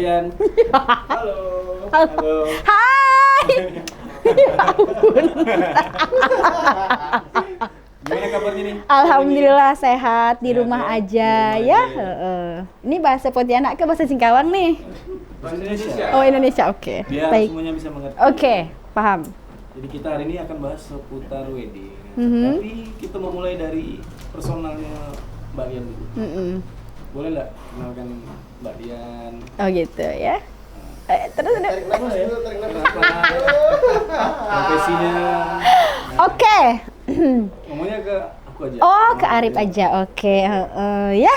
sekalian. Halo. Halo. Hai. Ya ampun. Gimana kabarnya nih? Alhamdulillah sehat di rumah ya, aja di rumah ya. aja. Ini bahasa Pontianak ke bahasa Singkawang nih? Bahasa Indonesia. Oh Indonesia, oke. Biar Baik. semuanya bisa mengerti. Oke, paham. Jadi kita hari ini akan bahas seputar wedding. Mhm. Tapi kita mau mulai dari personalnya Mbak Dian dulu. Boleh nggak kenalkan Mbak Dian? Oh gitu ya. Terus udah. Profesinya. Oke. Ngomongnya ke aku aja. Oh ke Arif aja, oke. Ya.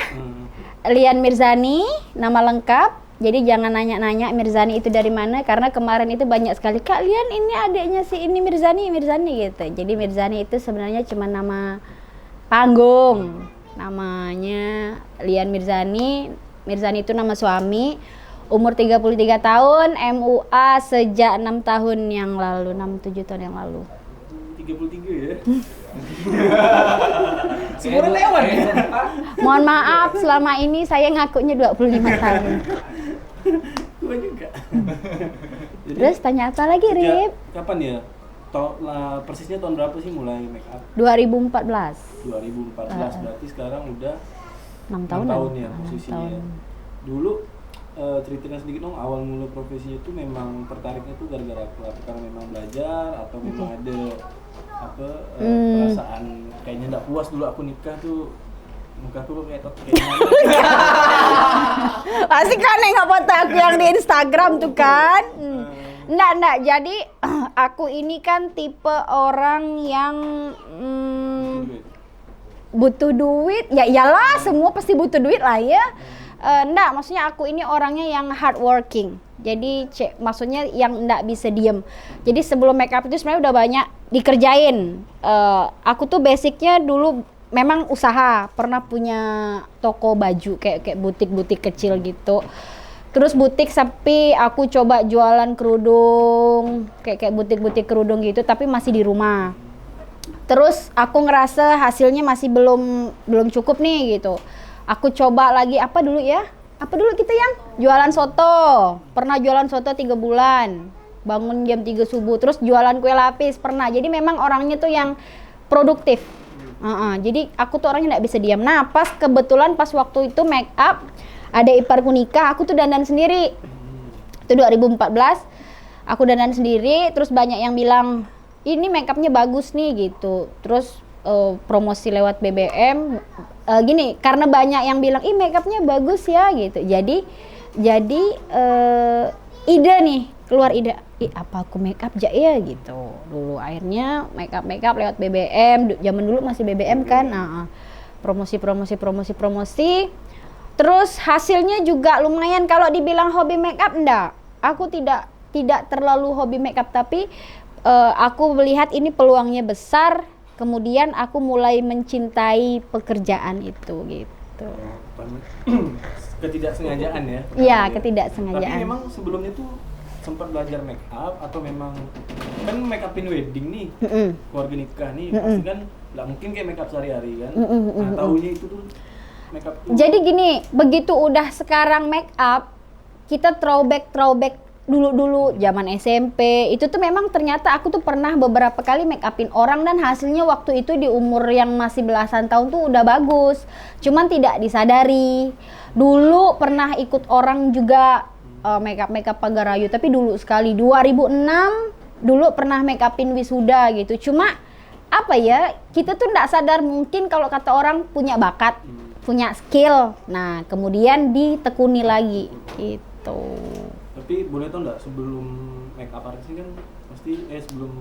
Lian Mirzani, nama lengkap. Jadi jangan nanya-nanya Mirzani itu dari mana, karena kemarin itu banyak sekali, Kak Lian ini adiknya si ini Mirzani gitu. Jadi Mirzani itu sebenarnya cuma nama panggung. Namanya Lian Mirzani. Mirzani itu nama suami. Umur 33 tahun, MUA sejak 6 tahun yang lalu, 6-7 tahun yang lalu. 33 ya? Semuanya lewat ya? Mohon maaf, selama ini saya ngakunya 25 tahun. Tua juga. Jadi, Terus tanya apa lagi, Rip? kapan ya? Persisnya tahun berapa sih mulai make up? 2014. 2014, berarti sekarang udah 6 6 tahun. tahun ya 6 posisinya. tahun. Dulu ceritakan sedikit dong, awal mula profesinya itu memang tertariknya tuh gara-gara apa? Karena memang belajar atau memang ada perasaan kayaknya nggak puas dulu aku nikah tuh, muka tuh kayak Pasti kan nengok foto aku yang di Instagram tuh kan. Enggak, jadi aku ini kan tipe orang yang butuh duit. Ya iyalah, semua pasti butuh duit lah ya. Enggak, maksudnya aku ini orangnya yang hardworking. Jadi maksudnya yang enggak bisa diem. Jadi sebelum make up itu sebenarnya udah banyak dikerjain. Aku tuh basicnya dulu memang usaha, pernah punya toko baju kayak butik-butik kecil gitu. Terus butik sepi, aku coba jualan kerudung, kayak butik-butik kerudung gitu, tapi masih di rumah. Terus aku ngerasa hasilnya masih belum cukup nih gitu. Aku coba lagi apa dulu ya? Apa dulu kita yang jualan soto. Pernah jualan soto 3 bulan. Bangun jam 3 subuh, terus jualan kue lapis pernah. Jadi memang orangnya tuh yang produktif. Jadi aku tuh orangnya nggak bisa diam. Nah, kebetulan pas waktu itu make up, ada iparku nikah, aku tuh dandan sendiri. Itu 2014. Aku dandan sendiri, terus banyak yang bilang, "Ini make upnya bagus nih," gitu. Terus promosi lewat BBM gini, karena banyak yang bilang, "Ih, make upnya bagus ya," gitu. Jadi ide nih, keluar ide, apa aku make up aja ya gitu. Dulu akhirnya make up lewat BBM, zaman dulu masih BBM kan. Promosi. Terus hasilnya juga lumayan. Kalau dibilang hobi make up, enggak. Aku tidak terlalu hobi make up, tapi aku melihat ini peluangnya besar. Kemudian aku mulai mencintai pekerjaan itu gitu. Ketidaksengajaan ya? Iya, ketidaksengajaan. Tapi memang sebelumnya tuh sempat belajar make up atau memang kan make upin wedding nih, keluarga nikah nih, pasti kan nggak mungkin kayak make up sehari-hari kan? Nah, taunya itu tuh make up tuh. Jadi gini, begitu udah sekarang make up, kita throwback dulu zaman SMP itu tuh memang ternyata aku tuh pernah beberapa kali make upin orang, dan hasilnya waktu itu di umur yang masih belasan tahun tuh udah bagus, cuman tidak disadari. Dulu pernah ikut orang juga make up Pagarayu, tapi dulu sekali 2006 dulu pernah make upin wisuda gitu. Cuma apa ya, kita tuh nggak sadar, mungkin kalau kata orang punya bakat, punya skill, nah kemudian ditekuni lagi gitu. Tapi boleh tau nggak, sebelum make up artist ini kan pasti sebelum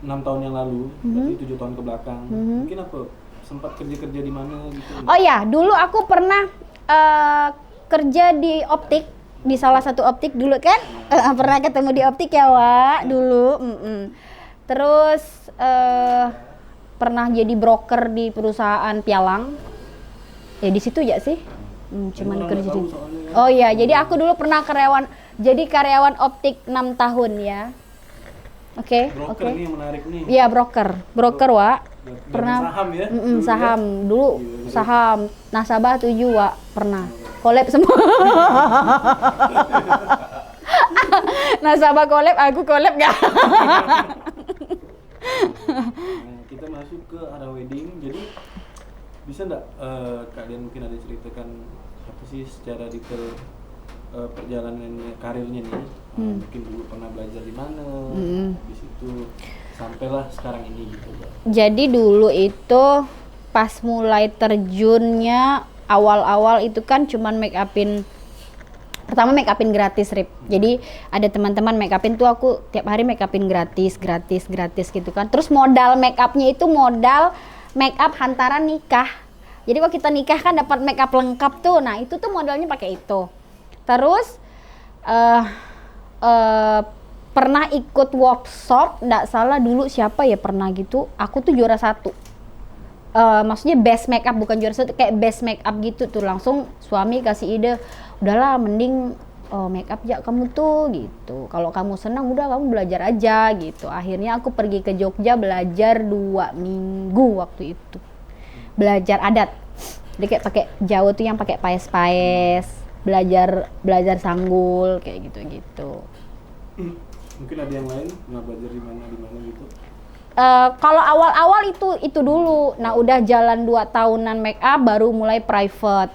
6 tahun yang lalu, berarti 7 tahun ke belakang, mungkin apa sempat kerja di mana gitu? Oh ya, dulu aku pernah kerja di optik, di salah satu optik dulu kan. Pernah ketemu di optik ya, Wak, dulu. Terus pernah jadi broker di perusahaan pialang. Ya di situ ya sih. Cuman kerja di. Oh iya, jadi aku dulu pernah karyawan optik 6 tahun ya. Oke. Ini yang menarik nih. Iya, broker, Wak. Pernah saham ya? Saham dulu, saham nasabah 7, Wak, pernah. collab semua. Nasabah collab, aku collab gak? Nah, kita masuk ke arah wedding. Jadi bisa nggak kalian mungkin ada ceritakan apa sih secara detail perjalanannya karirnya nih? Mungkin dulu pernah belajar di mana, habis itu sampailah sekarang ini gitu, Mbak. Jadi dulu itu pas mulai terjunnya awal-awal itu kan cuman pertama make upin gratis, Rip. Jadi ada teman-teman make upin tuh, aku tiap hari make upin gratis gitu kan. Terus modal make upnya itu modal make up hantaran nikah. Jadi kalau kita nikah kan dapat make up lengkap tuh. Nah, itu tuh modalnya pakai itu. Terus pernah ikut workshop, nggak salah dulu siapa ya pernah gitu. Aku tuh juara 1. Maksudnya best make up, bukan juara 1, kayak best make up gitu tuh. Langsung suami kasih ide, udahlah mending make up aja kamu tuh gitu. Kalau kamu senang udah kamu belajar aja gitu. Akhirnya aku pergi ke Jogja belajar 2 minggu waktu itu. Belajar adat. Jadi kayak pakai Jawa tuh yang pakai paes-paes, belajar sanggul kayak gitu-gitu. Mungkin ada yang lain nggak belajar di mana gitu? Kalau awal-awal itu dulu. Nah, udah jalan 2 tahunan make up baru mulai private.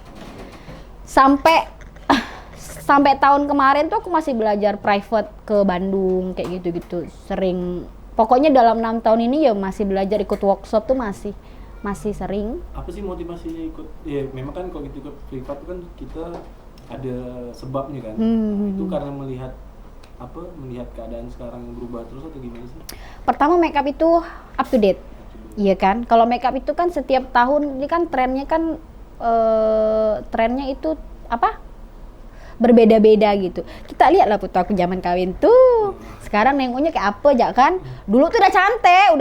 Sampai tahun kemarin tuh aku masih belajar private ke Bandung kayak gitu-gitu. Sering. Pokoknya dalam 6 tahun ini ya masih belajar, ikut workshop tuh masih sering. Apa sih motivasinya ikut? Ya memang kan kalau gitu ikut privat kan kita ada sebabnya kan. Itu karena melihat keadaan sekarang berubah terus atau gimana sih? Pertama, make up itu up to date. Iya kan? Kalau make up itu kan setiap tahun ini kan trennya kan trennya itu apa? Berbeda-beda gitu. Kita lihat lah putu aku zaman kawin tuh. Sekarang nengoknya kayak apa aja kan? Dulu tuh udah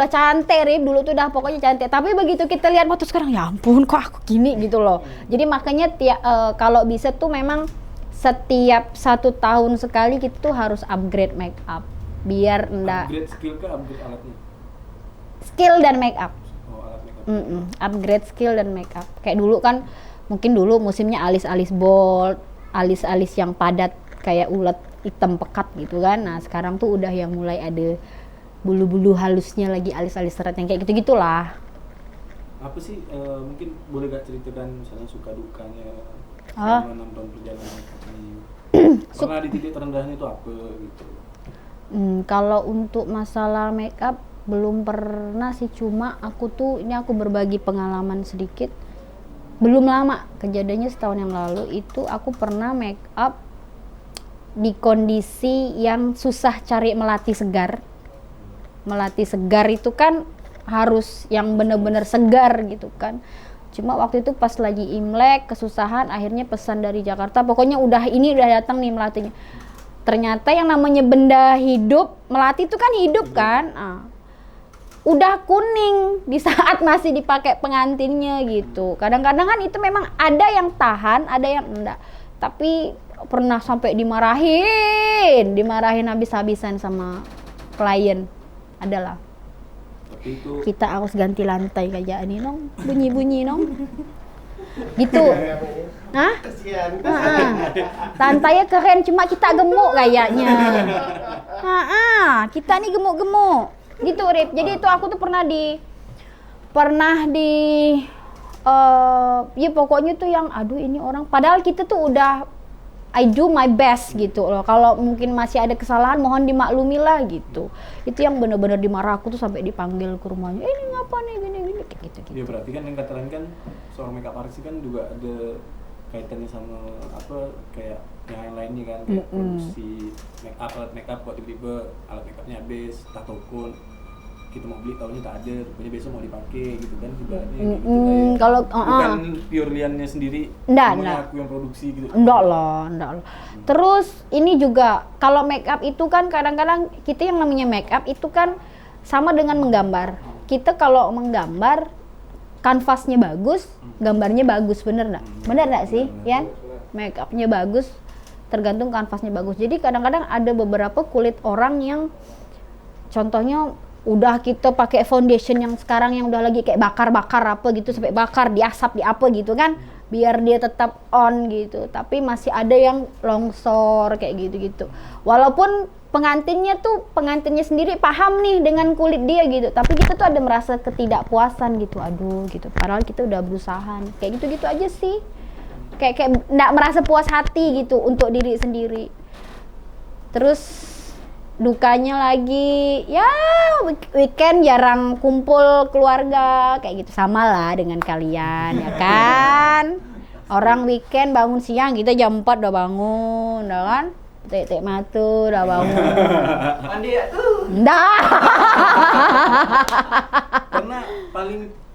cantik, Rip. Dulu tuh udah pokoknya cantik. Tapi begitu kita lihat foto sekarang, ya ampun kok aku gini gitu loh. Jadi makanya kalau bisa tuh memang setiap 1 tahun sekali kita tuh harus upgrade make up. Biar enggak Upgrade skill kah, upgrade alatnya? skill dan make up. Oh, alat make up. Upgrade skill dan make up. Kayak dulu kan, mungkin dulu musimnya alis-alis bold, alis-alis yang padat kayak ulet hitam pekat gitu kan. Nah, sekarang tuh udah yang mulai ada bulu-bulu halusnya lagi, alis-alis seret yang kayak gitu-gitulah. Apa sih mungkin boleh gak ceritakan misalnya suka dukanya selama 6 tahun perjalanan ini? Pernah di titik terendahnya itu apa gitu? Kalau untuk masalah make up belum pernah sih, cuma aku berbagi pengalaman sedikit. Belum lama, kejadiannya setahun yang lalu itu aku pernah make up di kondisi yang susah cari melati segar. Melati segar itu kan harus yang bener-bener segar gitu kan. Cuma waktu itu pas lagi Imlek kesusahan, akhirnya pesan dari Jakarta, pokoknya udah datang nih melatinya. Ternyata yang namanya benda hidup, melati itu kan hidup kan. Udah kuning di saat masih dipakai pengantinnya gitu. Kadang-kadang kan itu memang ada yang tahan, ada yang enggak. Tapi pernah sampai dimarahin habis-habisan sama klien. Adalah. Tapi itu Kita harus ganti lantai kayak ini nong, bunyi-bunyi nong. Gitu. Hah? Lantainya keren, cuma kita gemuk kayaknya. Kita nih gemuk-gemuk. Gitu, Rip. Jadi itu aku tuh pernah di ya pokoknya tuh yang aduh ini orang, padahal kita tuh udah I do my best gitu loh. Kalau mungkin masih ada kesalahan mohon dimaklumi lah gitu. Itu yang benar-benar dimarah, aku tuh sampai dipanggil ke rumahnya. Ini ngapa nih gini kayak gitu. ya berarti kan yang kata lain kan seorang makeup artist kan juga ada kaitannya sama apa kayak yang lainnya kan, kayak produksi alat makeup kok tiba-tiba alat makeupnya habis, tak toko kita mau beli tahunya tak ada, rupanya besok mau dipakai gitu kan, juga ada gitu kayak Kalau bukan pure Liannya sendiri, enggak. aku yang produksi gitu. Enggak lah. Terus ini juga kalau make up itu kan kadang-kadang kita yang namanya make up itu kan sama dengan menggambar. Kita kalau menggambar kanvasnya bagus, gambarnya bagus, bener nggak? Bener nggak sih, ya? Make upnya bagus, tergantung kanvasnya bagus. Jadi kadang-kadang ada beberapa kulit orang yang contohnya udah kita pakai foundation yang sekarang yang udah lagi kayak bakar-bakar apa gitu, sampai bakar, diasap, di apa gitu kan, biar dia tetap on gitu. Tapi masih ada yang longsor kayak gitu-gitu. Walaupun pengantinnya sendiri paham nih dengan kulit dia gitu, tapi kita tuh ada merasa ketidakpuasan gitu, aduh gitu, padahal kita udah berusaha nih. Kayak gitu-gitu aja sih, kayak nggak merasa puas hati gitu untuk diri sendiri. Terus dukanya lagi ya weekend jarang kumpul keluarga kayak gitu, sama lah dengan kalian ya kan. Orang weekend bangun siang, kita jam 4 udah bangun, udah kan? Tek matu udah bangun. Mandi ya tuh. Nggak. Karena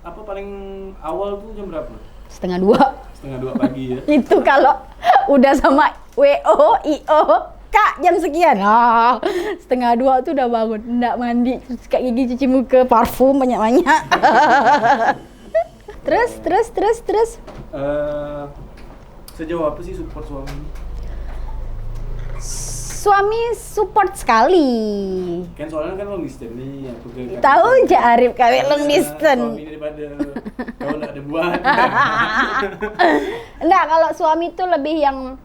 paling awal tuh jam berapa? 1:30. 1:30 pagi ya. Itu kalau udah sama WO, IO, Kak jam sekian. 1:30 tuh udah bangun. Nggak mandi, terus sikat gigi, cuci muka, parfum banyak-banyak. Terus. Sejauh apa sih support suami? Suami support sekali. Kan soalnya kan long distance nih, aku ke Tahu aja Arif kawin long distance. Suami daripada kau nggak ada buat. Enggak, kalau suami tuh lebih yang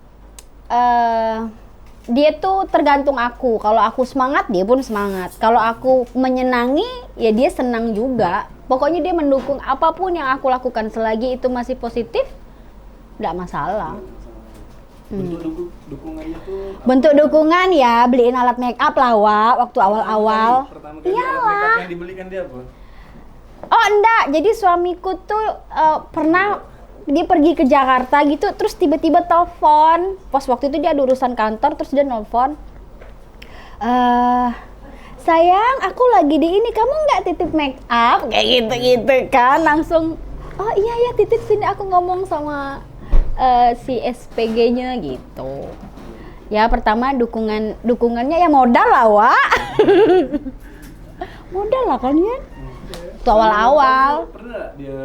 dia tuh tergantung aku. Kalau aku semangat, dia pun semangat. Kalau aku menyenangi, ya dia senang juga. Pokoknya dia mendukung apapun yang aku lakukan selagi itu masih positif, enggak masalah. Bentuk dukungannya tuh apa? Bentuk dukungan ya beliin alat make up lah Wak, waktu awal-awal. Pertama kali alat Iyalah. make up yang dibelikan dia apa? Oh enggak, jadi suamiku tuh pernah dia pergi ke Jakarta gitu, terus tiba-tiba telepon. Pas waktu itu dia ada urusan kantor, terus dia nelfon. Sayang, aku lagi di ini, kamu nggak titip make up? Kayak gitu-gitu kan, langsung. Oh iya ya titip sini, aku ngomong sama si SPG-nya gitu. Ya pertama dukungannya ya modal lah Wak. Modal lah kan ya. Itu awal-awal. Pernah nggak dia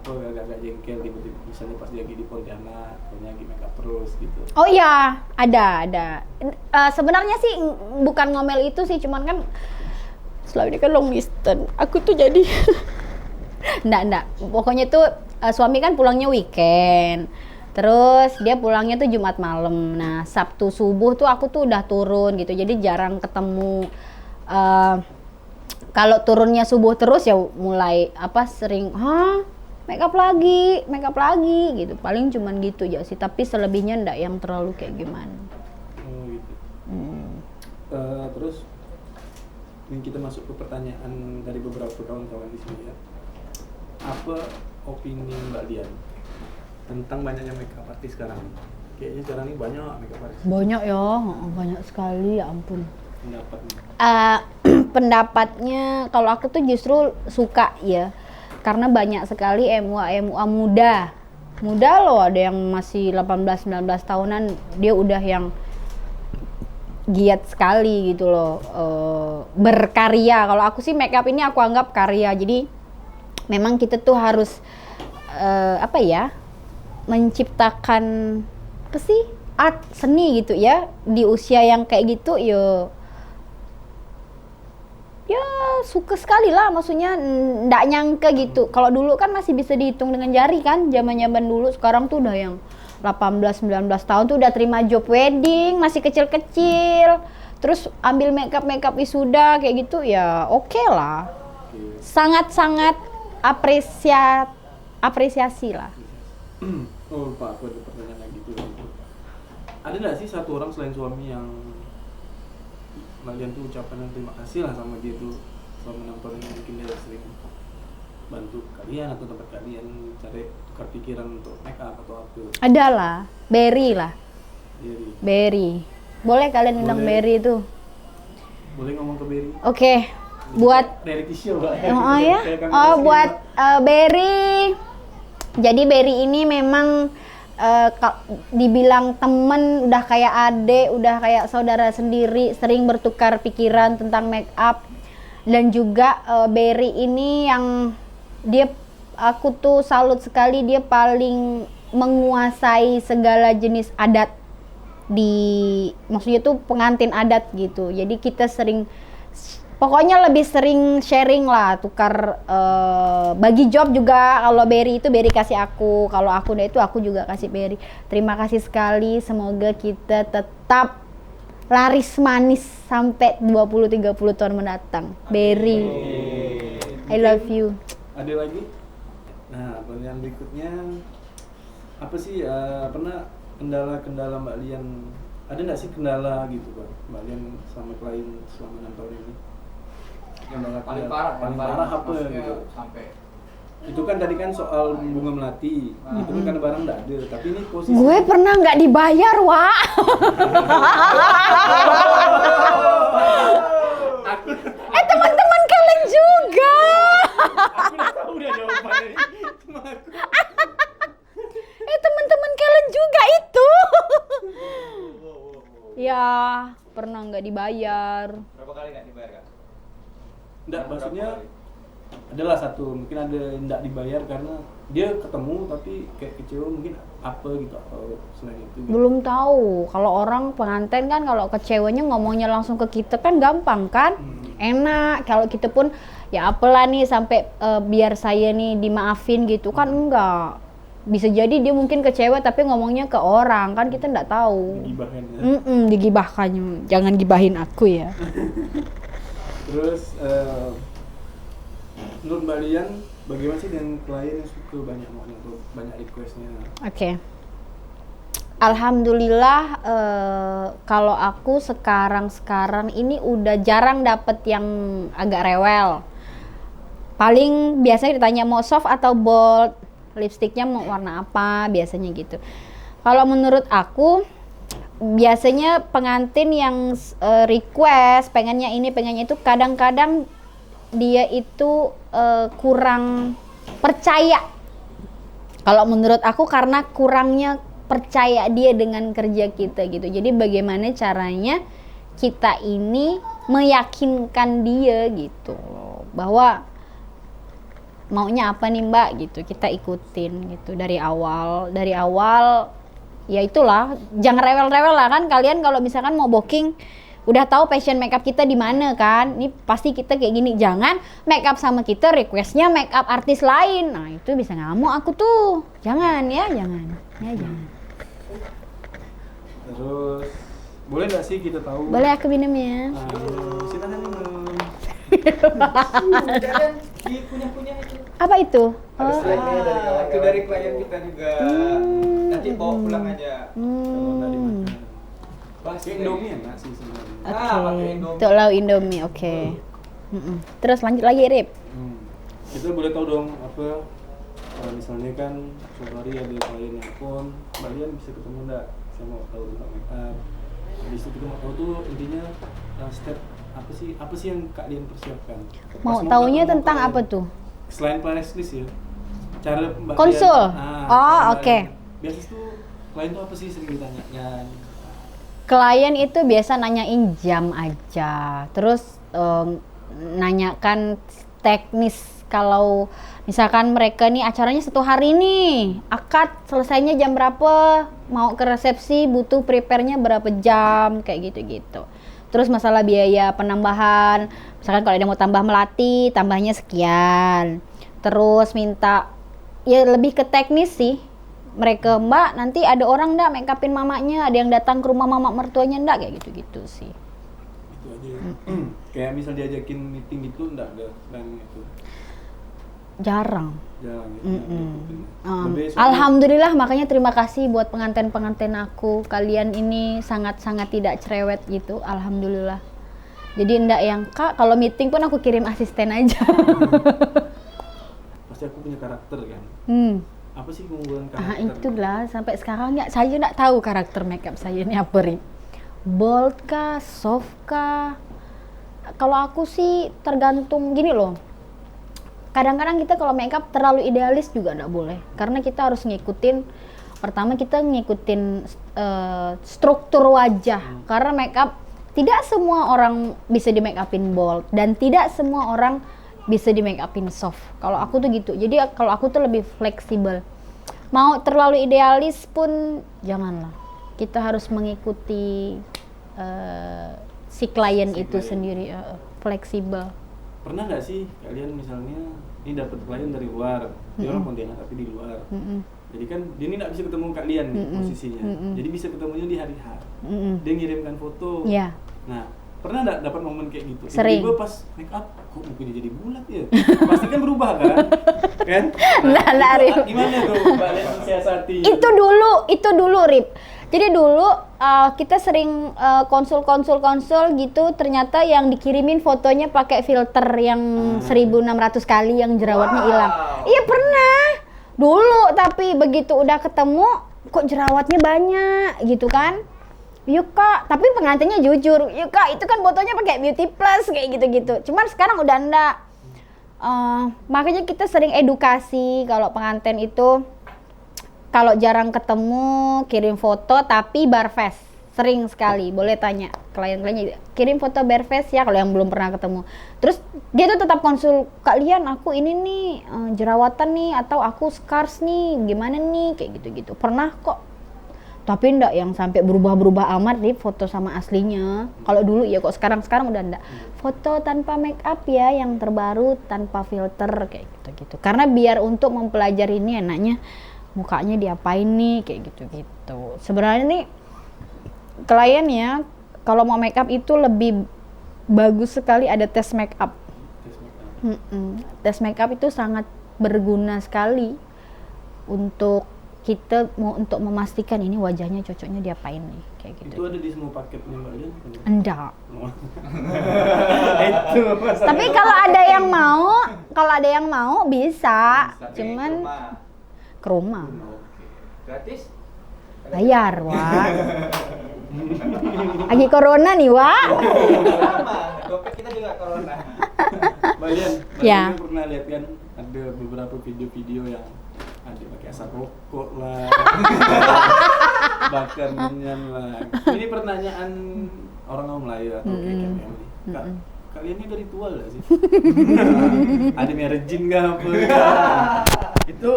agak-agak jengkel tiba-tiba, misalnya pas dia lagi di Pontianak, punya lagi make up terus gitu? Oh iya, ada. Sebenarnya sih bukan ngomel itu sih, cuman kan selama ini kan long distance. Aku tuh jadi enggak. Pokoknya tuh suami kan pulangnya weekend. Terus dia pulangnya tuh Jumat malam. Nah, Sabtu subuh tuh aku tuh udah turun gitu. Jadi jarang ketemu. Kalau turunnya subuh terus ya mulai sering make up lagi gitu. Paling cuman gitu aja sih, tapi selebihnya enggak yang terlalu kayak gimana. Oh gitu. Terus ini kita masuk ke pertanyaan dari beberapa kawan-kawan di sini ya. Apa opini Mbak Dian tentang banyaknya makeup artist sekarang? Kayaknya sekarang ini banyak makeup artist. Banyak ya, banyak sekali, ya ampun. Pendapatnya? Pendapatnya kalau aku tuh justru suka ya, karena banyak sekali MUA muda loh, ada yang masih 18-19 tahunan dia udah yang giat sekali gitu loh, berkarya. Kalau aku sih makeup ini aku anggap karya, jadi memang kita tuh harus menciptakan art seni gitu ya di usia yang kayak gitu. Ya suka sekali lah, maksudnya ndak nyangka gitu. Kalau dulu kan masih bisa dihitung dengan jari kan, zaman dulu. Sekarang tuh udah yang 18-19 tahun tuh udah terima job wedding, masih kecil-kecil. Terus ambil makeup wisuda kayak gitu, ya oke lah. Sangat-sangat apresiasi lah. Oh Pak, aku ada pertanyaan lagi tuh. Ada nggak sih satu orang selain suami yang kalian tuh ucapan terima kasih lah sama dia tuh selama 6 tahun ini, mungkin dia sering bantu kalian atau tempat kalian cari tukar pikiran untuk make up atau apa? Ada lah, Berry lah. Berry. Boleh kalian undang Berry itu? Boleh ngomong ke Berry? Oke. Buat reality show lah. Oh ya? Oh buat Berry. Jadi Berry ini memang dibilang temen, udah kayak adik, udah kayak saudara sendiri, sering bertukar pikiran tentang make up. Dan juga Berry ini yang aku tuh salut sekali, dia paling menguasai segala jenis adat maksudnya tuh pengantin adat gitu. Jadi kita sering Pokoknya lebih sering sharing lah, tukar bagi job juga. Kalau Berry itu Berry kasih aku, kalau aku itu aku juga kasih Berry. Terima kasih sekali, semoga kita tetap laris manis sampai 20-30 tahun mendatang. Berry, I love you. Ada lagi? Nah, pertanyaan berikutnya apa sih pernah kendala-kendala Mbak Lian? Ada nggak sih kendala gitu Pak Mbak Lian sama klien selama 6 tahun ini? Yang paling parah apa maksudnya gitu? sampai Itu kan tadi kan soal bunga melati, itu kan karena barang nggak ada, tapi ini posisi Gue pernah nggak dibayar, Wak. Teman-teman kalian juga. aku udah tahu udah jawabannya. Cuma aku Teman-teman kalian juga itu. Ya, pernah nggak dibayar. berapa kali nggak dibayar Kak? nggak, maksudnya adalah satu, mungkin ada yang nggak dibayar karena dia ketemu tapi kayak kecewa mungkin apa gitu, atau selain itu gitu. Belum tahu. Kalau orang pengantin kan kalau kecewanya ngomongnya langsung ke kita kan gampang kan? Enak. Kalau kita pun ya apalah nih sampai biar saya nih dimaafin gitu kan enggak. Bisa jadi dia mungkin kecewa tapi ngomongnya ke orang kan kita enggak tahu. Digibahin ya. Digibahkannya. Jangan gibahin aku ya. Terus menurut Mbak Lian bagaimana sih dengan klien yang suka banyak maunya atau banyak requestnya? Oke. Alhamdulillah kalau aku sekarang ini udah jarang dapet yang agak rewel. Paling biasanya ditanya mau soft atau bold, lipstiknya mau warna apa, biasanya gitu. Kalau menurut aku biasanya pengantin yang request pengennya ini pengennya itu kadang-kadang dia itu kurang percaya. Kalau menurut aku karena kurangnya percaya dia dengan kerja kita gitu. Jadi bagaimana caranya kita ini meyakinkan dia gitu bahwa maunya apa nih Mbak gitu, kita ikutin gitu dari awal ya itulah, jangan rewel-rewel lah kan kalian kalau misalkan mau booking udah tahu passion makeup kita di mana kan, ini pasti kita kayak gini, jangan makeup sama kita requestnya makeup artis lain, nah itu bisa ngamuk aku tuh, jangan. Terus boleh nggak sih kita tahu? Boleh aku minum ya? Silakan minum. Jangan dikunyah-kunyah itu. Apa itu? Ada slide-nya dari kawan. Itu dari klien kita juga. Nanti bawa pulang aja. Kalau nggak dimakan. Bahas Kayak Indomie enak sih sebenarnya. pakai Indomie. Untuk lauk Indomie, oke. Terus lanjut lagi, Rip. Kita boleh tahu dong apa misalnya kan suatu hari ada klien yang pun Mbak Lian bisa ketemu nggak? Saya mau tahu tentang makeup. Habis itu kita mau tahu tuh intinya step apa sih yang Kak Lian persiapkan? Mau Pas taunya ketemu tentang klien, apa tuh? Selain price list ya, cara Mbak Konsul? Lian, Oh, cara oke. Lian. Biasanya tuh klien tuh apa sih sering ditanya? Klien itu biasa nanyain jam aja, terus nanyakan teknis. Kalau misalkan mereka nih acaranya 1 hari nih, akad selesainya jam berapa, mau ke resepsi butuh prepare-nya berapa jam, kayak gitu-gitu. Terus masalah biaya penambahan, misalkan kalau ada mau tambah melati, tambahnya sekian. Terus minta, ya lebih ke teknis sih. Mereka, Mbak nanti ada orang nggak make upin mamanya, ada yang datang ke rumah mama mertuanya nggak, kayak gitu-gitu sih. Itu aja. Kayak misal diajakin meeting gitu enggak ada selain itu. Jarang. Jarang gitu. Lebih soalnya- Alhamdulillah, makanya terima kasih buat pengantin-pengantin aku. Kalian ini sangat-sangat tidak cerewet gitu. Alhamdulillah. Jadi ndak yang Kak, kalau meeting pun aku kirim asisten aja. Pasti aku punya karakter kan. Apa sih keunggulan karakter? Itulah sampai sekarang ya saya nggak tahu karakter makeup saya ini apa nih. Bold kah, soft kah? Kalau aku sih tergantung gini loh. Kadang-kadang kita kalau makeup terlalu idealis juga nggak boleh, karena kita harus ngikutin. Pertama kita ngikutin struktur wajah, karena makeup tidak semua orang bisa di make upin bold dan tidak semua orang bisa di make upin soft. Kalau aku tuh gitu. Jadi kalau aku tuh lebih fleksibel. Mau terlalu idealis pun janganlah. Kita harus mengikuti si klien itu sendiri. fleksibel. Pernah nggak sih kalian misalnya ini dapat klien dari luar, dia orang Pontianak tapi di luar. Jadi kan dia ini nggak bisa ketemu kalian nih posisinya. Jadi bisa ketemunya di hari H. Dia ngirimkan foto. Iya. Nah, pernah nggak dapat momen kayak gitu? Sering. Tiba-tiba pas make up, kok mukanya jadi bulat ya? Pasti kan berubah kan? Kan? Nah, itu gimana tuh kalian mensiasati? Itu dulu Rip. Jadi dulu kita sering konsul gitu, ternyata yang dikirimin fotonya pakai filter yang 1600 kali yang jerawatnya hilang. Iya pernah. Dulu tapi begitu udah ketemu kok jerawatnya banyak gitu kan. Yuk kak, tapi pengantinnya jujur. Yuk kak, itu kan fotonya pakai Beauty Plus kayak gitu-gitu. Cuman sekarang udah enggak. Makanya kita sering edukasi kalau pengantin itu kalau jarang ketemu kirim foto tapi barface. Sering sekali, boleh tanya klien-kliennya kirim foto barface ya kalau yang belum pernah ketemu. Terus dia tuh tetap konsul, kalian aku ini nih jerawatan nih atau aku scars nih gimana nih kayak gitu-gitu. Pernah kok. Tapi enggak yang sampai berubah-berubah amat nih foto sama aslinya. Kalau dulu ya kok sekarang udah enggak. Foto tanpa make up ya yang terbaru tanpa filter kayak gitu-gitu. Karena biar untuk mempelajari ini enaknya mukanya diapain nih kayak gitu-gitu. Sebenarnya nih klien ya kalau mau make up itu lebih bagus sekali ada tes make up. Tes make up itu sangat berguna sekali untuk kita untuk memastikan ini wajahnya cocoknya diapain nih kayak gitu. Itu ada di semua paketnya Mbak Lian? Enggak. Itu masalahnya. Tapi kalau ada yang mau bisa. Cuman ke rumah. Gratis? Bayar, Wak. Lagi corona nih, Wak. Sama, dompet kita juga corona. Mbak Lian, Ya. pernah lihat kan ada beberapa video-video yang ada pakai asap rokok lah, bakar minyak lah. Ini pertanyaan orang awam lah ya, atau kayak KMM nih. Kak, kalian ini dari tua gak sih? Ada merah jin gak apa? Itu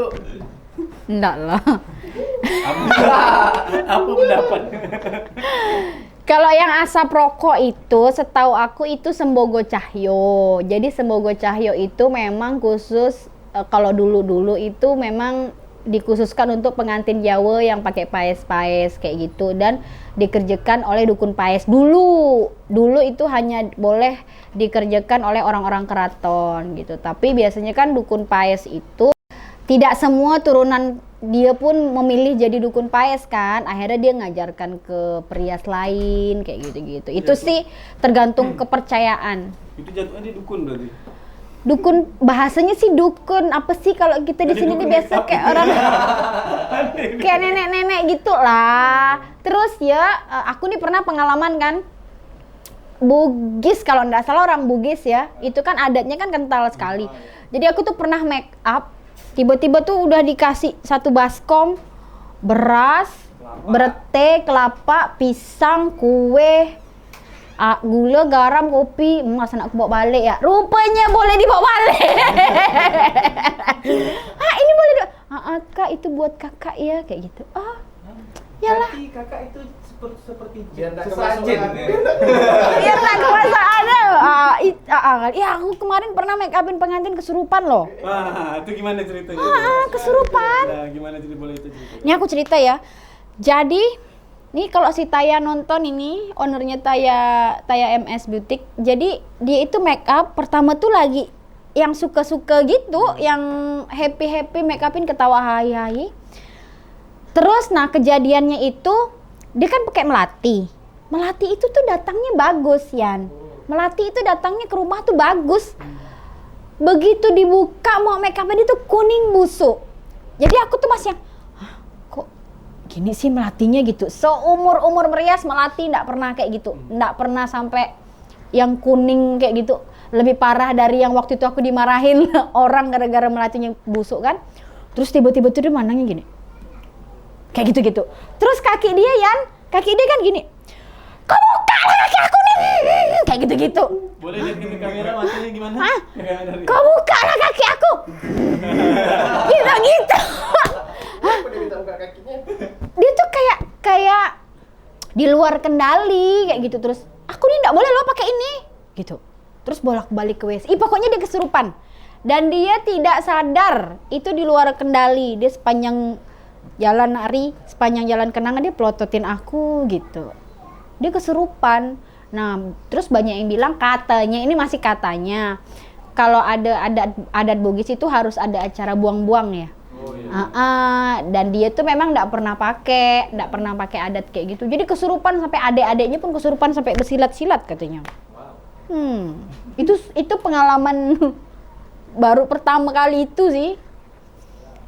Enggak lah. apa pendapat? Kalau yang asap rokok itu, setahu aku itu Sembogo Cahyo. Jadi Sembogo Cahyo itu memang khusus kalau dulu itu memang dikhususkan untuk pengantin Jawa yang pakai paes-paes kayak gitu dan dikerjakan oleh dukun paes dulu itu hanya boleh dikerjakan oleh orang-orang keraton gitu. Tapi biasanya kan dukun paes itu tidak semua turunan dia pun memilih jadi dukun paes kan, akhirnya dia ngajarkan ke perias lain kayak gitu-gitu. Itu sih tergantung kepercayaan. Itu jatuhnya dia dukun berarti? Dukun, bahasanya sih dukun, apa sih kalau kita di sini nih biasa kayak orang kayak nenek-nenek gitu lah. Terus ya, aku nih pernah pengalaman kan, Bugis kalau nggak salah orang Bugis ya, itu kan adatnya kan kental sekali. Jadi aku tuh pernah make up, tiba-tiba tuh udah dikasih satu baskom, beras, berete, kelapa, pisang, kue, gula, garam, kopi. Masa nak aku bawa balik ya? Rupanya boleh dibawa balik. Ini boleh Kak, itu buat kakak ya, kayak gitu. Yalah. Berarti kakak itu seperti biar tak sesajen. Biar tak kemasaan. Ya aku kemarin pernah make upin pengantin kesurupan loh. Itu gimana ceritanya? Kesurupan. Nah, gimana cerita boleh itu cerita? Ini aku cerita ya. Jadi, nih kalau si Taya nonton ini, ownernya Taya MS Beauty. Jadi dia itu make up pertama tuh lagi yang suka-suka gitu, yang happy make upin ketawa hai. Terus nah kejadiannya itu dia kan pakai melati. Melati itu tuh datangnya bagus, Yan. Melati itu datangnya ke rumah tuh bagus. Begitu dibuka mau make upnya itu kuning busuk. Jadi aku tuh masih yang kok gini sih melatinya gitu. Seumur merias melati enggak pernah kayak gitu. Enggak pernah sampai yang kuning kayak gitu. Lebih parah dari yang waktu itu aku dimarahin orang gara-gara melatinya busuk kan. Terus tiba-tiba tuh dia mandangnya gini. Kayak gitu-gitu. Terus kaki dia kan gini. Kok buka kaki aku nih? Kayak gitu-gitu. Boleh lihat ke kamera matanya gimana? Kok buka kaki aku? Gitu. Kenapa dia minta buka kakinya? Dia tuh kayak di luar kendali kayak gitu. Terus aku nih enggak boleh lo pakai ini gitu. terus bolak-balik ke WC. Pokoknya dia kesurupan. Dan dia tidak sadar, itu di luar kendali. Dia sepanjang jalan nari, sepanjang jalan kenangan dia pelototin aku gitu. Dia kesurupan. Nah, terus banyak yang bilang katanya, ini masih katanya, kalau ada adat Bugis itu harus ada acara buang-buang ya. Oh, iya. Dan dia tuh memang nggak pernah pakai adat kayak gitu. Jadi kesurupan sampai adik-adiknya pun kesurupan sampai bersilat-silat katanya. Wow. Itu pengalaman baru pertama kali itu sih.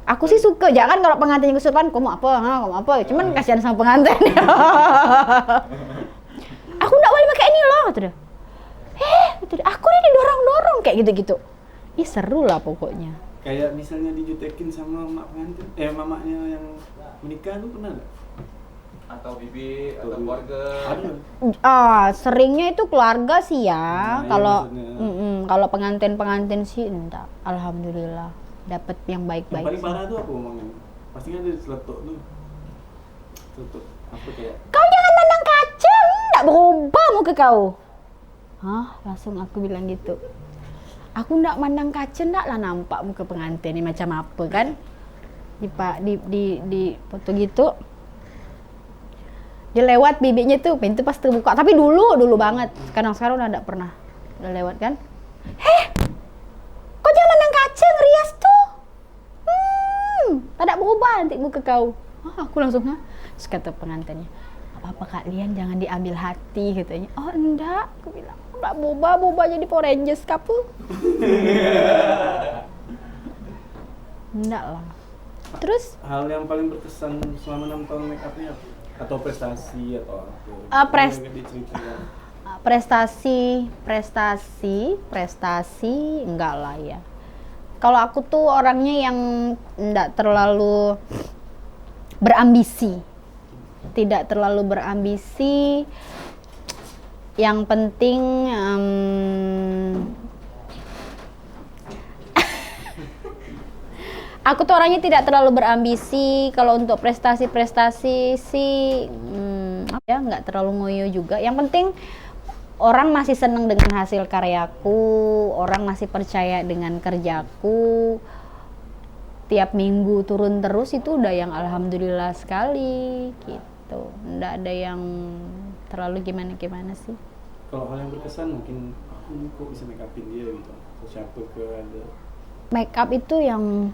Aku sih suka, jangan kalau pengantin kesurupan, kamu apa? Cuman kasihan sama pengantin. Aku nggak boleh pakai ini loh, kata dia. Aku nih didorong-dorong kayak gitu-gitu. Ih seru lah pokoknya. Kayak misalnya dijutekin sama mak pengantin, mamanya yang menikah tuh pernah nggak? Atau bibi atau keluarga. Ada. Seringnya itu keluarga sih ya. Nah, Kalau iya, kalau pengantin sih enggak. Alhamdulillah dapat yang Yang baik-baik. paling sih. parah tuh apa ngomongnya? Pasti kan ada seletuk tuh. Seletuk apa kayak? Kau jangan mandang kaca, enggak berubah muka kau. Hah, langsung aku bilang gitu. Aku enggak mandang kaca, enggak lah nampak muka pengantin ini macam apa kan? Di foto gitu. Dia lewat bibiknya tuh pintu pas terbuka, tapi dulu banget. Sekarang udah enggak pernah. Udah lewat kan? Kau jangan mandang kaca, ngerias tuh. Tak berubah nanti muka kau. Aku langsung Terus kata pengantinnya, apa-apa kalian jangan diambil hati katanya. Oh enggak, aku bilang enggak boba jadi Power Rangers kapu. Enggak lah. Terus Hal yang paling berkesan selama 6 tahun make upnya apa? Atau prestasi atau apa? Diceritain. prestasi enggak lah ya. Kalau aku tuh orangnya yang enggak terlalu berambisi. Tidak terlalu berambisi. Yang penting aku tuh orangnya tidak terlalu berambisi. Kalau untuk prestasi sih nggak terlalu ngoyo juga. Yang penting orang masih seneng dengan hasil karyaku, orang masih percaya dengan kerjaku. Tiap minggu turun terus itu udah yang alhamdulillah sekali gitu. Nggak ada yang terlalu gimana sih. Kalau hal yang berkesan mungkin aku kok bisa make upin dia gitu. Terus siapa ke ada? Make up itu yang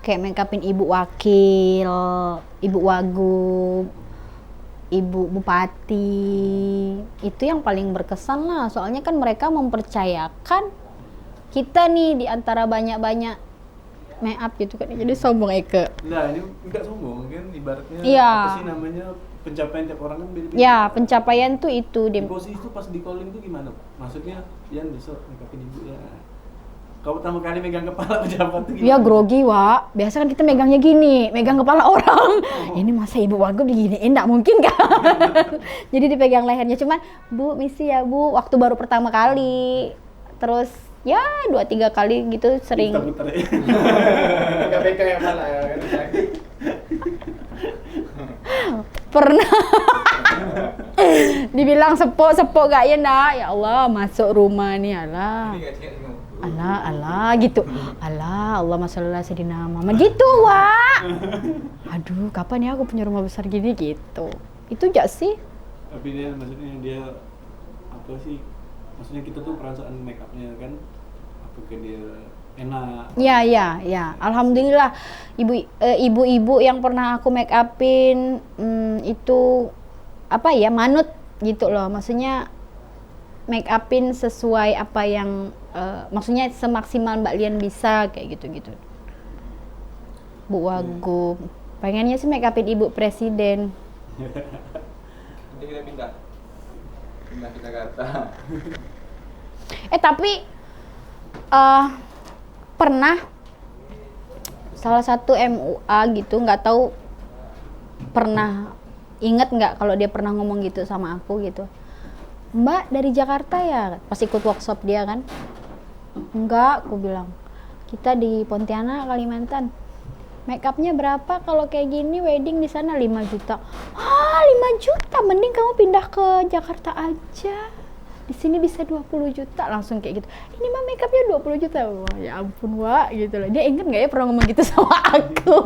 kayak make upin ibu wakil, ibu wagub, ibu bupati. Itu yang paling berkesan lah. Soalnya kan mereka mempercayakan kita nih di antara banyak-banyak make up gitu kan. Jadi sombong Eke. Nah, ini enggak sombong kan ibaratnya Iya. apa sih namanya pencapaian tiap orang kan beda-beda. Ya, pencapaian tuh itu Di dia. posisi itu pas di calling tuh gimana? Maksudnya, Yan besok make upin ibu ya. Kau pertama kali megang kepala pejabat tuh gimana? Ya grogi, Wak. Biasa kan kita megangnya gini, megang kepala orang. Ini masa ibu wagub diginiin, enggak mungkin kan? Jadi dipegang lehernya. Cuman, Bu, misi ya Bu, waktu baru pertama kali. Terus, ya 2-3 kali gitu sering. Putar-putar ya. BK yang mana ya kan? Pernah dibilang sepok gak ya nak? Ya Allah, masuk rumah nih, alah. Allah gitu. Allah masalah sedina mama gitu, Wak. Aduh, kapan ya aku punya rumah besar gini gitu. Itu aja sih. Tapi dia maksudnya dia apa sih? Maksudnya kita tuh perasaan make upnya kan apakah dia enak? Ya. Alhamdulillah ibu-ibu yang pernah aku make upin itu apa ya, manut gitu loh. Maksudnya make upin sesuai apa yang maksudnya semaksimal Mbak Lian bisa kayak gitu-gitu. Bu Wagub. Pengennya sih make upin Ibu Presiden. Nanti kita pindah ke Jakarta. Tapi pernah salah satu MUA gitu, nggak tahu pernah inget nggak kalau dia pernah ngomong gitu sama aku gitu. Mbak dari Jakarta ya? Pas ikut workshop dia kan. Enggak, aku bilang. Kita di Pontianak, Kalimantan. Make upnya berapa kalau kayak gini wedding di sana 5 juta. 5 juta, mending kamu pindah ke Jakarta aja. di sini bisa 20 juta langsung kayak gitu. Ini mah makeupnya 20 juta. Wah, ya ampun, Wak, gitu loh. Dia inget nggak ya pernah ngomong gitu sama aku?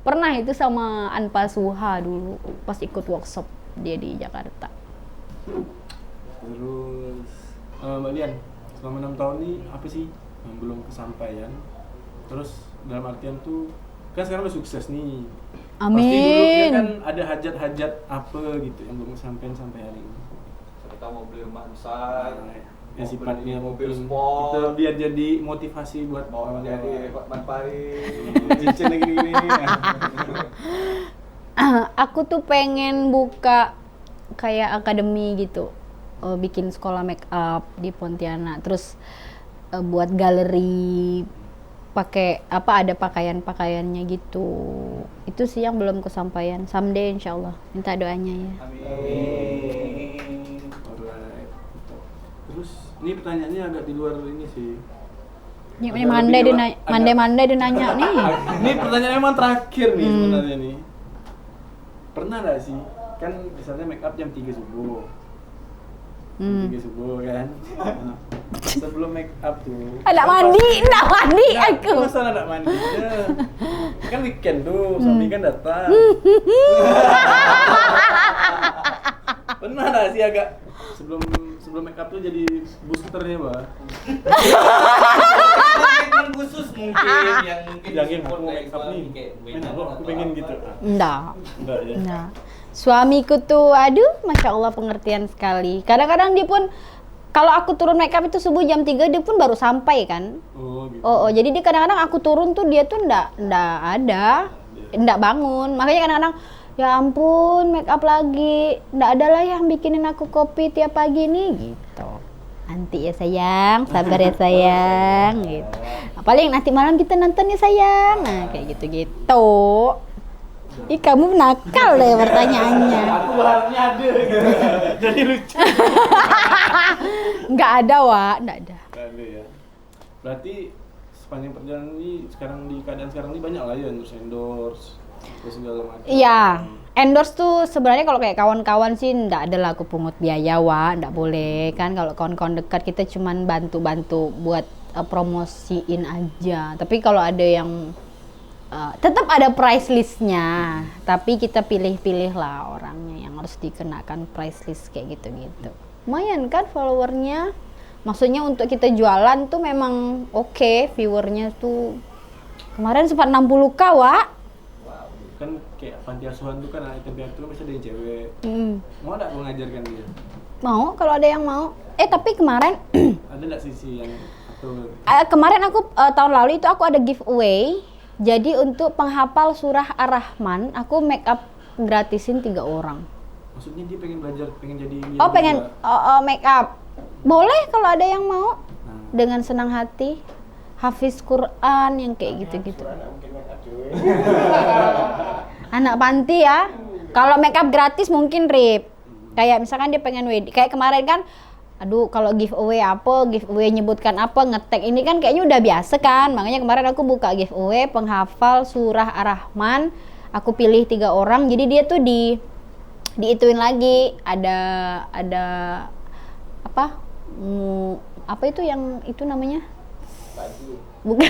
Pernah itu sama Anpa Suha dulu pas ikut workshop dia di Jakarta. Terus Mbak Lian, selama 6 tahun nih apa sih yang belum kesampaian? Terus dalam artian tuh kan sekarang udah sukses nih. Pasti dulu Amin. kan ada hajat-hajat apa gitu yang belum kesampaian sampai hari ini. Kita mau beli rumah besar, Ya sifatnya mobil mungkin sport, kita biar jadi motivasi buat mau orang jadi lain. Hotman Paris. Cincin lagi gini. Aku tuh pengen buka kayak akademi gitu, bikin sekolah make up di Pontianak, terus buat galeri pakai apa ada pakaiannya gitu. Itu sih yang belum kesampaian. Someday insyaallah, minta doanya ya. Amin. Alright. Terus ini pertanyaannya agak di luar ini sih. Ini Agak mandai lebih dia luar- mandai dia nanya nih. Ini pertanyaan memang terakhir nih sebenarnya nih. Pernah nggak sih? Kan misalnya make up jam 3 subuh. Jam 3 subuh kan. Nah, sebelum make up tuh. Nak mandi aku. Masalah nak mandi. Kan weekend tuh, suami kan datang. Pernah nggak sih agak sebelum make up tuh jadi boosternya, Mbak? Treatment khusus mungkin yang Yang support aku kayak make up nih. suami, kayak Enak loh, aku atau pengen apa. gitu. Enggak. Enggak ya. Nah, suamiku tuh, aduh, masya Allah pengertian sekali. Kadang-kadang dia pun, kalau aku turun makeup itu subuh jam 3 dia pun baru sampai kan. Oh, gitu. Oh, jadi dia kadang-kadang aku turun tuh dia tuh ndak bangun. Makanya kadang-kadang, ya ampun, makeup lagi, ndak ada lah yang bikinin aku kopi tiap pagi nih gitu. Nanti ya sayang, sabar ya sayang, gitu. Paling nanti malam kita nonton ya sayang, nah kayak gitu-gitu. Ih, kamu nakal deh pertanyaannya. Aku berharapnya ada gitu. Jadi lucu. Nggak ada, Wak, nggak ada. Nggak ada ya. Berarti sepanjang perjalanan ini sekarang di keadaan sekarang ini banyak lah ya endorse terus segala macam. Iya, endorse tuh sebenarnya kalau kayak kawan-kawan sih nggak ada lah aku pungut biaya, Wak, nggak boleh kan. Kalau kawan-kawan dekat kita cuman bantu-bantu buat promosiin aja. Tapi kalau ada yang tetap ada price listnya, tapi kita pilih-pilih lah orangnya yang harus dikenakan price list kayak gitu-gitu. Lumayan kan followernya, maksudnya untuk kita jualan tuh memang oke, viewernya tuh kemarin sempat 60k, Wak. Kan kayak panti asuhan tuh kan anak piatu kan bisa ada yang cewek. Mau nggak aku ngajarkan dia? Mau kalau ada yang mau. Tapi kemarin Ada nggak sisi yang atau kemarin aku tahun lalu itu aku ada giveaway. Jadi untuk penghafal surah Ar-Rahman, aku make up gratisin 3 orang. maksudnya dia pengen belajar, pengen jadi Oh, pengen make up. Boleh kalau ada yang mau. Nah, Dengan senang hati. Hafiz Quran yang kayak gitu-gitu. Anak panti ya. Kalau make up gratis mungkin Rip. Kayak misalkan dia pengen wedding. Kayak kemarin kan, aduh kalau giveaway apa, giveaway nyebutkan apa, ngetek ini kan kayaknya udah biasa kan. Makanya kemarin aku buka giveaway penghafal surah Ar-Rahman. Aku pilih 3 orang. Jadi dia tuh diituin lagi. Ada apa? Apa itu yang itu namanya? Bukan.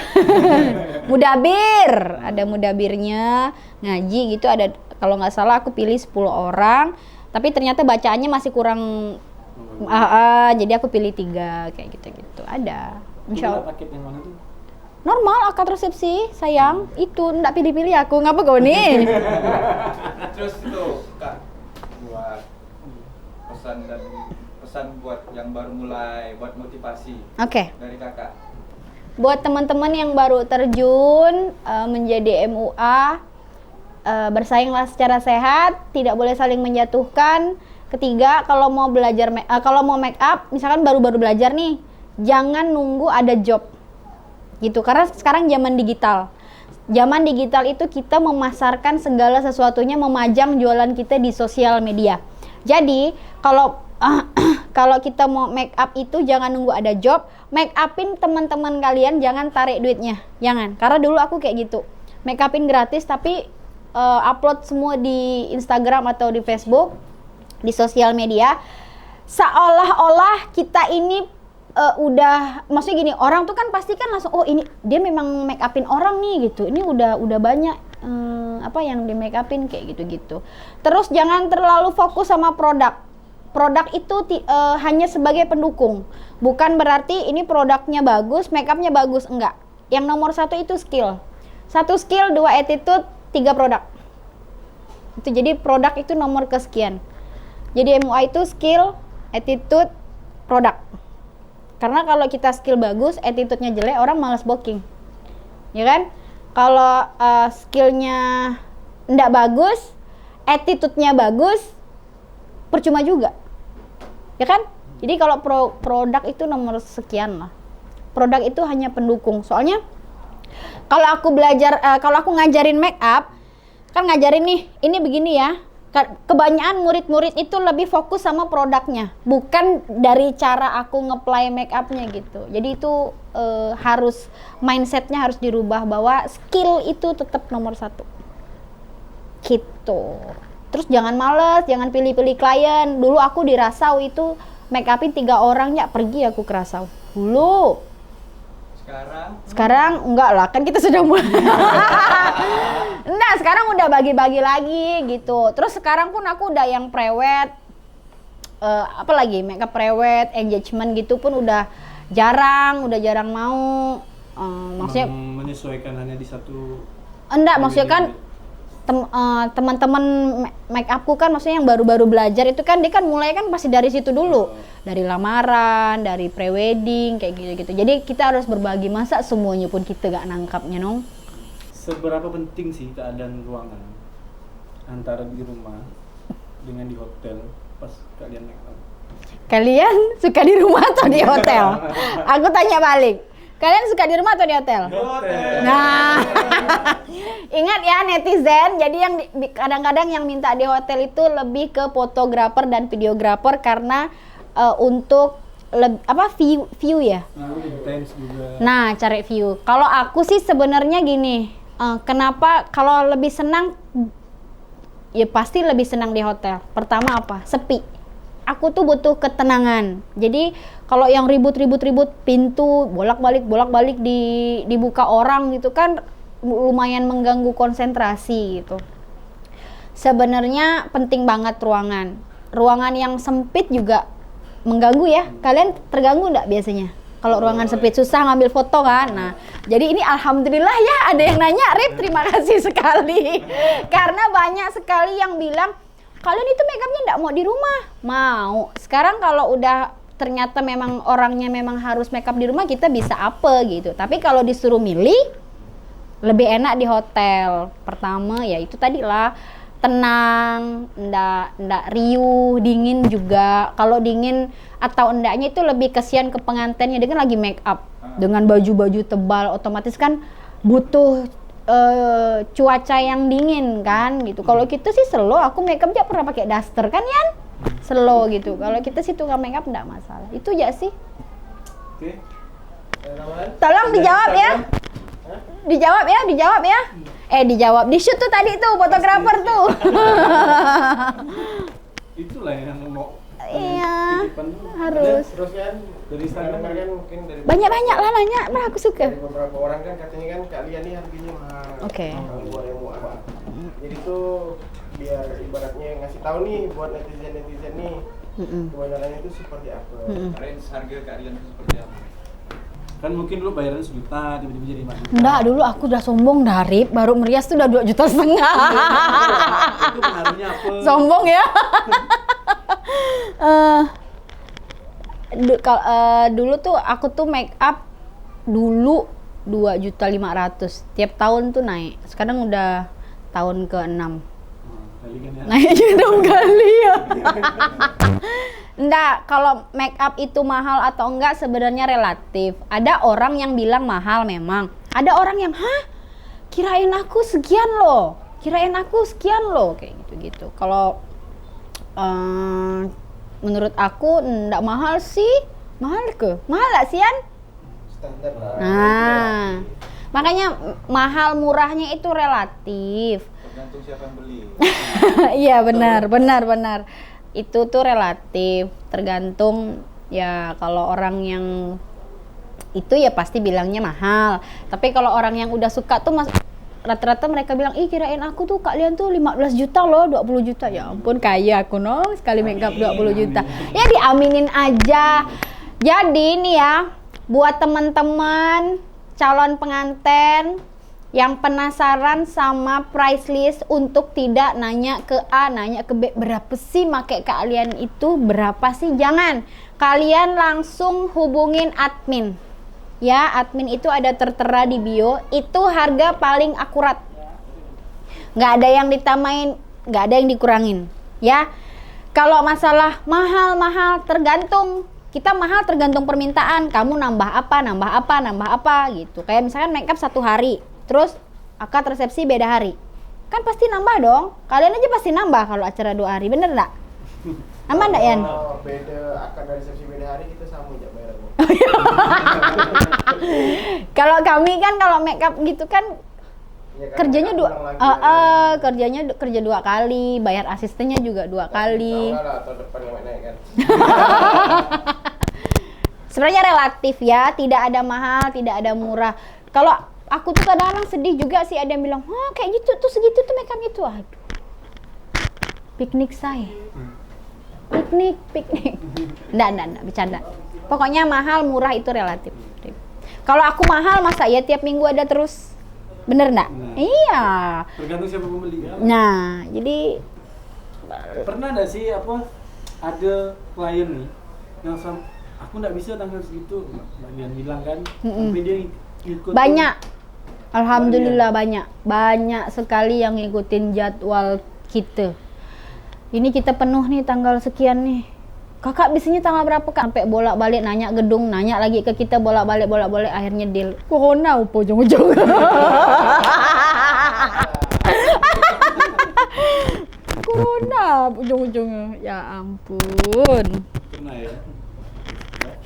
Mudabir, ada mudabirnya, ngaji gitu, ada, kalau nggak salah aku pilih 10 orang, tapi ternyata bacaannya masih kurang, jadi aku pilih 3 kayak gitu-gitu. Ada, insya Allah. paket yang mana tuh? Normal akad resepsi, sayang, itu nggak pilih-pilih aku, ngapa kau nih? Terus itu Kak, buat pesan buat yang baru mulai, buat motivasi Oke. dari Kakak. Buat teman-teman yang baru terjun menjadi MUA, bersainglah secara sehat, tidak boleh saling menjatuhkan. Ketiga, kalau mau belajar kalau mau make up, misalkan baru-baru belajar nih, jangan nunggu ada job. Gitu, karena sekarang zaman digital. Zaman digital itu kita memasarkan segala sesuatunya, memajang jualan kita di sosial media. Jadi, kalau kita mau make up itu jangan nunggu ada job, make upin teman-teman kalian, jangan tarik duitnya, jangan. Karena dulu aku kayak gitu, make upin gratis tapi upload semua di Instagram atau di Facebook, di sosial media. seolah-olah kita ini udah, maksudnya gini, orang tuh kan pasti kan langsung, oh ini dia memang make upin orang nih gitu, ini udah banyak apa yang di make upin kayak gitu-gitu. Terus jangan terlalu fokus sama produk. Produk itu hanya sebagai pendukung, bukan berarti ini produknya bagus, make upnya bagus, enggak. Yang nomor 1 itu skill. 1 skill, 2 attitude, 3 produk. Itu jadi produk itu nomor kesekian. Jadi MUA itu skill, attitude, produk. Karena kalau kita skill bagus, attitude-nya jelek, orang malas booking. Ya kan? Kalau skillnya ndak bagus, attitude-nya bagus, percuma juga. Ya kan? Jadi kalau produk itu nomor sekian lah. Produk itu hanya pendukung. Soalnya kalau aku belajar, kalau aku ngajarin make up, kan ngajarin nih, ini begini ya. Kebanyakan murid-murid itu lebih fokus sama produknya, bukan dari cara aku nge-apply make upnya gitu. Jadi itu harus mindsetnya harus dirubah bahwa skill itu tetap nomor 1 gitu. Terus jangan males, jangan pilih-pilih klien. Dulu aku di Rasau itu make upin 3 orang ya, pergi aku ke Rasau dulu. Sekarang enggak lah, kan kita sudah mulai. Enggak, sekarang udah bagi-bagi lagi gitu. Terus sekarang pun aku udah yang prewed, apa lagi, makeup prewed, engagement gitu pun udah jarang mau. Maksudnya menyesuaikan hanya di satu. Enggak, maksudnya kan teman-teman make upku kan maksudnya yang baru-baru belajar itu kan dia kan mulai kan pasti dari situ dulu. Dari lamaran, dari prewedding kayak gitu-gitu. Jadi kita harus berbagi, masa semuanya pun kita gak nangkapnya, nong. Seberapa penting sih keadaan ruangan antara di rumah dengan di hotel pas kalian make up? Kalian suka di rumah atau di hotel? Aku tanya balik. Kalian suka di rumah atau di hotel? Di hotel. Nah, ingat ya netizen, jadi yang kadang-kadang yang minta di hotel itu lebih ke fotografer dan videografer karena untuk view ya. Intense juga. Nah, cari view. Kalau aku sih sebenarnya gini, kenapa kalau lebih senang, ya pasti lebih senang di hotel. Pertama apa? Sepi. Aku tuh butuh ketenangan. Jadi kalau yang ribut pintu bolak-balik dibuka orang gitu kan lumayan mengganggu konsentrasi gitu. Sebenarnya penting banget ruangan. Ruangan yang sempit juga mengganggu ya. Kalian terganggu enggak biasanya? Kalau ruangan sempit susah ngambil foto kan. Nah, jadi ini alhamdulillah ya ada yang nanya, Rip, terima kasih sekali. Karena banyak sekali yang bilang, "Kalian itu make upnya enggak mau di rumah?" Mau. Sekarang kalau udah ternyata memang orangnya memang harus make up di rumah, kita bisa apa gitu. Tapi kalau disuruh milih, lebih enak di hotel. Pertama ya itu tadi lah, tenang, ndak riuh, dingin juga. Kalau dingin atau endaknya itu lebih kesian ke pengantinnya, dia kan lagi make up dengan baju-baju tebal, otomatis kan butuh cuaca yang dingin kan gitu. Kalau kita sih slow, aku make up aja pernah pakai daster kan Yan? Slow gitu. Kalau kita sih tukang make up enggak masalah. Itu aja sih. Oke. Tolong dijawab ya. Dijawab ya. Dijawab. Di shoot tuh tadi tuh fotografer tuh. Itulah yang mau. Iya. Titipan dulu. Harus. Terus kan Dari Instagram kan mungkin dari Banyak-banyak lah nanya, aku suka. dari beberapa orang kan katanya kan kalian nih harganya mahal. Oke. Kalau buat yang murah. Jadi tuh biar ibaratnya ngasih tahu nih buat netizen nih kebenarannya itu seperti apa. Range harga kalian itu seperti apa? Kan mungkin dulu bayarannya 1 juta, tiba-tiba jadi 5 juta. Enggak, dulu aku udah sombong dari baru merias tuh udah 2,5 juta. Itu pengaruhnya apa? Sombong ya. Dulu tuh aku tuh make up dulu 2,5 juta. Tiap tahun tuh naik. Sekarang udah tahun ke-6. Kali kan ya. Naiknya dong kali ya. Enggak, kalau make up itu mahal atau enggak sebenarnya relatif. Ada orang yang bilang mahal memang. Ada orang yang, "Hah? Kirain aku sekian loh. Kayak gitu-gitu. Kalau menurut aku enggak mahal sih. Mahal gak sih, Yan? Standar lah. Nah, makanya mahal murahnya itu relatif. Tergantung siapa yang beli. Iya benar. itu tuh relatif, tergantung ya. Kalau orang yang itu ya pasti bilangnya mahal. Tapi kalau orang yang udah suka tuh rata-rata mereka bilang, ih kirain aku tuh kalian tuh 15 juta loh, 20 juta. Ya ampun, kaya aku no, sekali makeup 20 juta. Ya diaminin aja. Jadi nih ya, buat teman-teman calon pengantin yang penasaran sama price list untuk tidak nanya ke A, nanya ke B, berapa sih make kalian itu, berapa sih? Jangan. Kalian langsung hubungin admin. Ya, admin itu ada tertera di bio, itu harga paling akurat. Nggak ada yang ditamain, nggak ada yang dikurangin. Ya, kalau masalah mahal-mahal tergantung, kita mahal tergantung permintaan. Kamu nambah apa gitu. Kayak misalkan makeup 1 hari, terus akad resepsi beda hari. Kan pasti nambah dong. Kalian aja pasti nambah kalau acara 2 hari, bener nggak? Nambah nggak Yan? Oh, beda akad resepsi beda hari, kita sama aja bayarnya. Kalau kami kan kalau makeup gitu kan Ya, kan, kerjanya kerjanya kerja 2 kali, bayar asistennya juga 2 kali. Atau depan naik kan. Sebenarnya relatif ya, tidak ada mahal, tidak ada murah. Kalau aku tuh kadang-kadang sedih juga sih, ada yang bilang, "Wah, kayak gitu tuh segitu tuh makeup itu." Aduh. Piknik saya. Piknik. Nggak, bercanda. Pokoknya mahal, murah itu relatif. Kalau aku mahal, masa ya tiap minggu ada terus? Bener nggak? Nah. Iya. Tergantung siapa pembeli ya. Nah, jadi Pernah nggak sih ada klien nih yang aku nggak bisa tanggal segitu, Mbak Dian bilang kan, tapi dia ikut. banyak. Alhamdulillah banyak sekali yang ngikutin jadwal kita. Ini kita penuh nih tanggal sekian nih. Kakak bisanya tanggal berapa Kak? Sampai bolak-balik nanya gedung, nanya lagi ke kita bolak-balik akhirnya deal. Corona ujung-ujung. Corona ujung-ujungnya. Ya ampun. Pernah ya.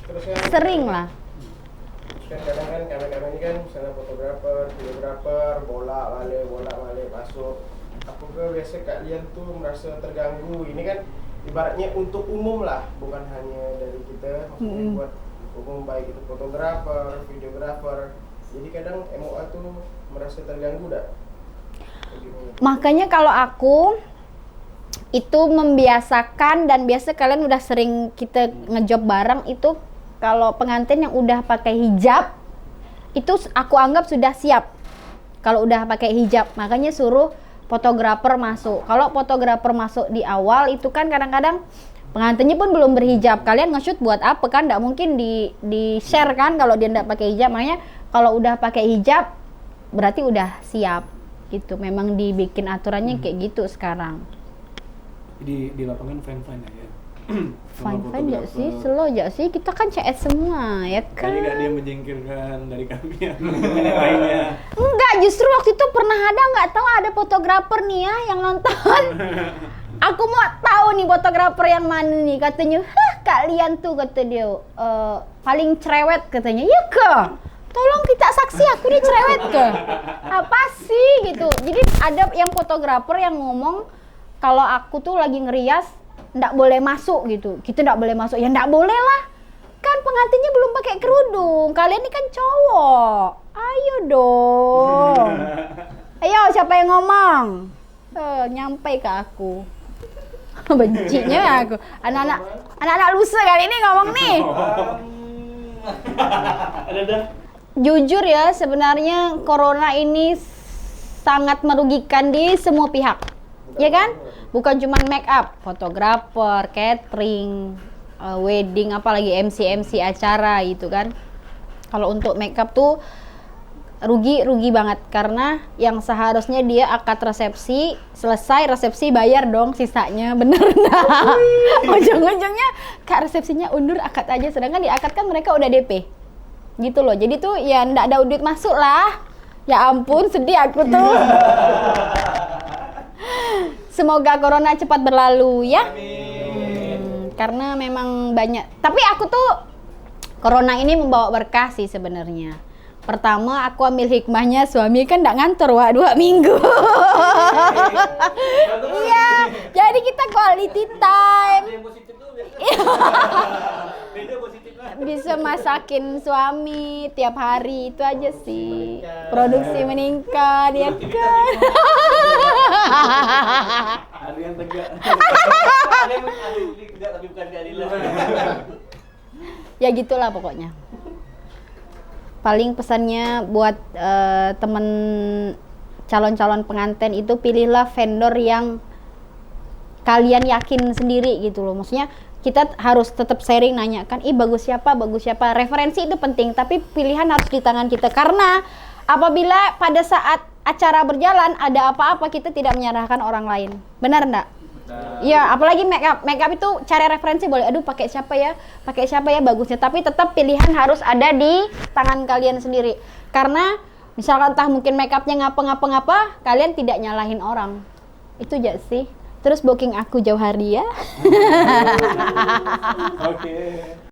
Terus kan, Sering lah. kadang kan kamera ini kan misalnya fotografer, videografer, bola-balik masuk. Apakah biasa kalian tuh merasa terganggu? Ini kan ibaratnya untuk umum lah, bukan hanya dari kita, maksudnya buat umum, baik itu fotografer, videografer. Jadi kadang MOA tuh merasa terganggu dah. Makanya kalau aku itu membiasakan, dan biasa kalian udah sering kita ngejob bareng itu, kalau pengantin yang udah pakai hijab itu aku anggap sudah siap. Kalau udah pakai hijab, makanya suruh fotografer masuk. Kalau fotografer masuk di awal itu kan kadang-kadang pengantinnya pun belum berhijab. Kalian nge-shoot buat apa kan? Nggak mungkin di share kan kalau dia nggak pakai hijab. Makanya kalau udah pakai hijab berarti udah siap gitu. Memang dibikin aturannya kayak gitu sekarang. Di lapangan fine aja. Fine ya sih, slow aja sih. Kita kan CS semua ya kan. Kali nggak dia menjengkelkan dari kami yang lainnya. Enggak, justru waktu itu pernah ada, nggak tahu ada fotografer nih ya yang nonton. Aku mau tahu nih fotografer yang mana nih, katanya, kalian tuh kata dia paling cerewet katanya. Iya ke? Tolong kita saksi, aku nih cerewet ke? Apa sih gitu. Jadi ada yang fotografer yang ngomong kalau aku tuh lagi ngerias nggak boleh masuk gitu. Kita nggak boleh masuk. Ya nggak boleh lah. Kan pengantinnya belum pakai kerudung. Kalian ini kan cowok. Ayo dong. Ayo siapa yang ngomong? Nyampe ke aku. Bencinya aku. Anak-anak lusa kali ini ngomong nih. Ada. Jujur ya, sebenarnya corona ini sangat merugikan di semua pihak. Ya kan? Bukan cuma make up, fotografer, catering, wedding, apalagi MC acara gitu kan. Kalau untuk make up tuh rugi banget, karena yang seharusnya dia akad resepsi, selesai resepsi bayar dong sisanya, bener nah. Ujung-ujungnya Kak resepsinya undur, akad aja, sedangkan di akad kan mereka udah DP gitu loh. Jadi tuh ya ndak ada duit masuk lah. Ya ampun, sedih aku tuh. Semoga corona cepat berlalu ya. Karena memang banyak. Tapi aku tuh corona ini membawa berkah sih sebenarnya. Pertama aku ambil hikmahnya, suami kan nggak ngantor 2 minggu. Iya, jadi kita quality time. Yang positif tuh beda positifnya. Bisa masakin suami tiap hari, itu aja sih. Produksi meningkat, ya kan. Ada yang tegak. Ada yang tegak tapi bukan keadilan. Ya gitulah pokoknya. Paling pesannya buat temen calon-calon pengantin itu, pilihlah vendor yang kalian yakin sendiri gitu loh. Maksudnya kita harus tetap sharing, nanyakan, bagus siapa. Referensi itu penting, tapi pilihan harus di tangan kita. Karena apabila pada saat acara berjalan ada apa-apa, kita tidak menyalahkan orang lain. Benar enggak? Iya, apalagi makeup itu cari referensi boleh. Aduh, pakai siapa ya bagusnya. Tapi tetap pilihan harus ada di tangan kalian sendiri. Karena misalkan entah mungkin makeupnya ngapa-ngapa, kalian tidak nyalahin orang. Itu aja sih. Terus booking aku jauh hari ya. Oke.